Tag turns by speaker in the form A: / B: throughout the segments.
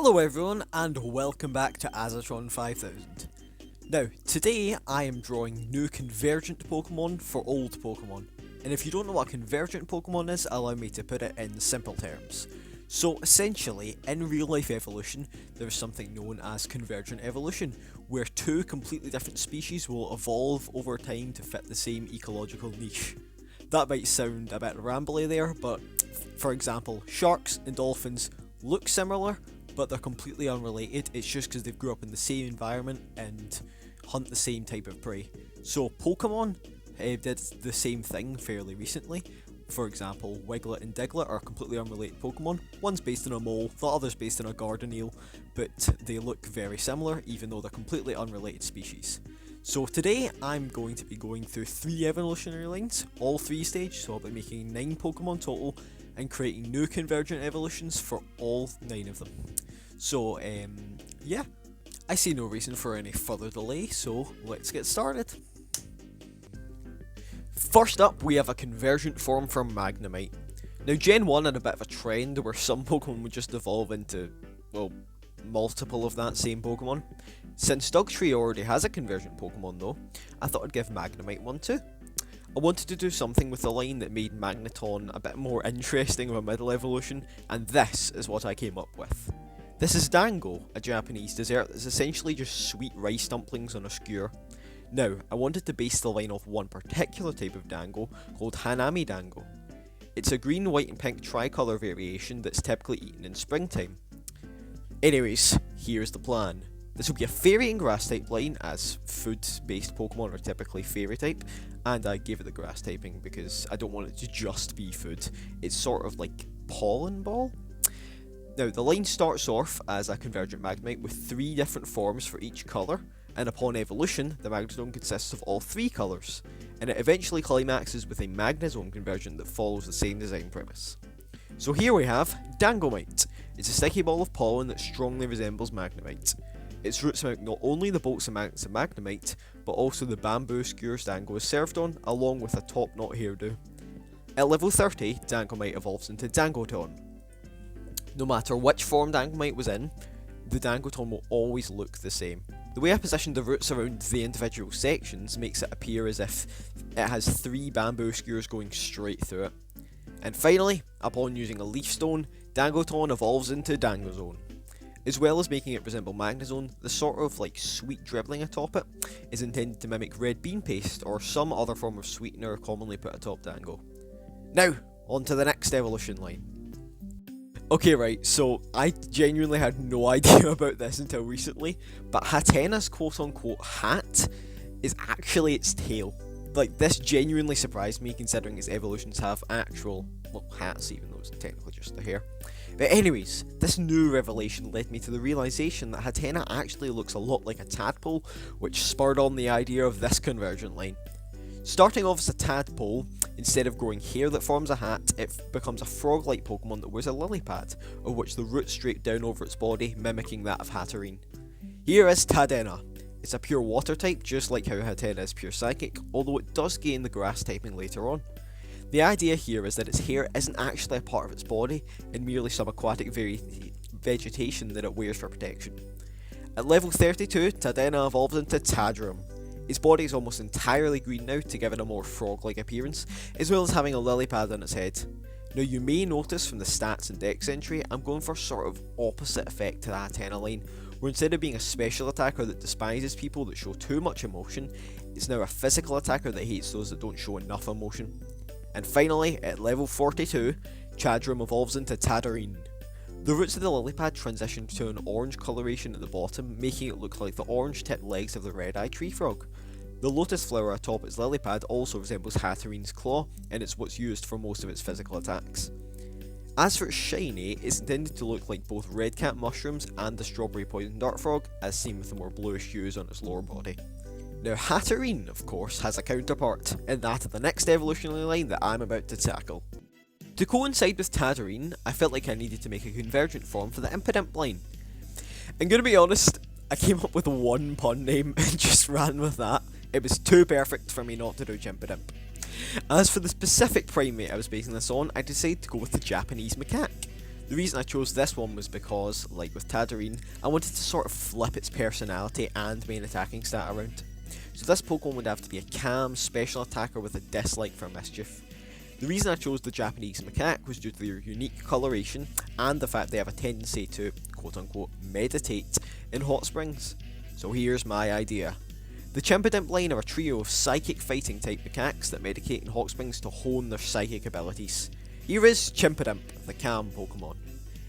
A: Hello everyone and welcome back to Azzatron 5000. Now, today I am drawing new Convergent Pokemon for old Pokemon. And if you don't know what a Convergent Pokemon is, allow me to put it in simple terms. So essentially, in real life evolution, there's something known as Convergent evolution, where two completely different species will evolve over time to fit the same ecological niche. That might sound a bit rambly there, but for example, sharks and dolphins look similar, but they're completely unrelated. It's just because they grew up in the same environment and hunt the same type of prey. So Pokemon did the same thing fairly recently. For example, Wiglet and Diglett are completely unrelated Pokemon. One's based on a mole, the other's based on a garden eel, but they look very similar even though they're completely unrelated species. So today I'm going to be going through 3 evolutionary lines, all 3 stage, so I'll be making 9 Pokemon total and creating new Convergent evolutions for all 9 of them. So, yeah, I see no reason for any further delay, so let's get started. First up, we have a Convergent form for Magnemite. Now, Gen 1 had a bit of a trend where some Pokemon would just evolve into, well, multiple of that same Pokemon. Since Dugtree already has a Convergent Pokemon though, I thought I'd give Magnemite one too. I wanted to do something with the line that made Magneton a bit more interesting of a middle evolution, and this is what I came up with. This is Dango, a Japanese dessert that's essentially just sweet rice dumplings on a skewer. Now, I wanted to base the line off one particular type of Dango called Hanami Dango. It's a green, white and pink tricolour variation that's typically eaten in springtime. Anyways, here's the plan. This will be a fairy and grass type line, as food-based Pokemon are typically fairy type, and I gave it the grass typing because I don't want it to just be food. It's sort of like pollen ball. Now, the line starts off as a Convergent Magnemite with 3 different forms for each colour, and upon evolution, the Magneton consists of all 3 colours, and it eventually climaxes with a Magnezone Convergent that follows the same design premise. So here we have Dangomite. It's a sticky ball of pollen that strongly resembles Magnemite. Its roots mount not only the bolts and magnets of Magnemite, but also the bamboo skewers Dango is served on, along with a top knot hairdo. At level 30, Dangomite evolves into Dangoton. No matter which form Dangomite was in, the Dangoton will always look the same. The way I positioned the roots around the individual sections makes it appear as if it has 3 bamboo skewers going straight through it. And finally, upon using a leaf stone, Dangoton evolves into Dangozone. As well as making it resemble Magnezone, the sort of like sweet dribbling atop it is intended to mimic red bean paste or some other form of sweetener commonly put atop Dango. Now, on to the next evolution line. Okay, right, so I genuinely had no idea about this until recently, but Hatena's quote-unquote hat is actually its tail. Like, this genuinely surprised me considering its evolutions have actual, well, hats even though it's technically just the hair. But anyways, this new revelation led me to the realisation that Hatena actually looks a lot like a tadpole, which spurred on the idea of this Convergent line. Starting off as a tadpole, instead of growing hair that forms a hat, it becomes a frog-like Pokemon that wears a Lilypad, of which the roots drape down over its body, mimicking that of Hatterene. Here is Tadena. It's a pure water type, just like how Hatena is pure psychic, although it does gain the grass typing later on. The idea here is that its hair isn't actually a part of its body, and merely some aquatic vegetation that it wears for protection. At level 32, Tadena evolves into Tadrum. Its body is almost entirely green now to give it a more frog-like appearance, as well as having a Lilypad on its head. Now, you may notice from the stats and dex entry, I'm going for sort of opposite effect to the Hatena line, where instead of being a special attacker that despises people that show too much emotion, it's now a physical attacker that hates those that don't show enough emotion. And finally, at level 42, Chadrum evolves into Hatterene. The roots of the Lilypad transition to an orange coloration at the bottom, making it look like the orange-tipped legs of the red-eye tree frog. The lotus flower atop its Lilypad also resembles Hatterene's claw, and it's what's used for most of its physical attacks. As for its shiny, it's intended to look like both red cat mushrooms and the strawberry poison dart frog, as seen with the more bluish hues on its lower body. Now, Hatterene, of course, has a counterpart, in that of the next evolutionary line that I'm about to tackle. To coincide with Hatterene, I felt like I needed to make a Convergent form for the Chimpidimp line. I'm gonna be honest, I came up with one pun name and just ran with that. It was too perfect for me not to do Chimpidimp. As for the specific primate I was basing this on, I decided to go with the Japanese macaque. The reason I chose this one was because, like with Hatterene, I wanted to sort of flip its personality and main attacking stat around. So this Pokemon would have to be a calm, special attacker with a dislike for mischief. The reason I chose the Japanese macaque was due to their unique coloration and the fact they have a tendency to, quote unquote, meditate in hot springs. So here's my idea. The Chimpidimp line are a trio of psychic fighting type macaques that meditate in hot springs to hone their psychic abilities. Here is Chimpidimp, the calm Pokemon.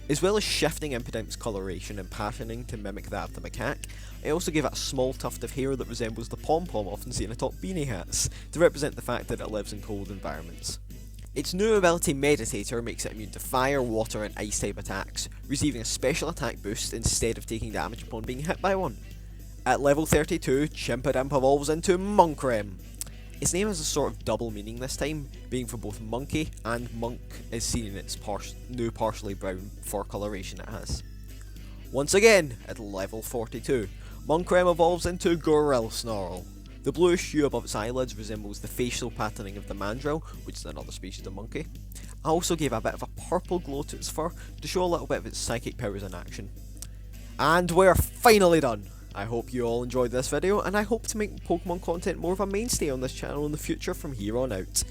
A: As well as shifting Impidimp's coloration and patterning to mimic that of the macaque, I also gave it a small tuft of hair that resembles the pom-pom often seen atop beanie hats, to represent the fact that it lives in cold environments. Its new ability Meditator makes it immune to fire, water and ice type attacks, receiving a special attack boost instead of taking damage upon being hit by one. At level 32, Chimpidimp evolves into Monkrem. Its name has a sort of double meaning this time, being for both monkey and monk as seen in its new partially brown fur coloration it has. Once again, at level 42, Monkrem evolves into Gorillsnarl. The bluish hue above its eyelids resembles the facial patterning of the mandrill, which is another species of monkey. I also gave a bit of a purple glow to its fur to show a little bit of its psychic powers in action. And we're finally done! I hope you all enjoyed this video, and I hope to make Pokemon content more of a mainstay on this channel in the future from here on out.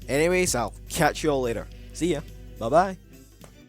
A: Anyways, I'll catch you all later. See ya. Bye bye.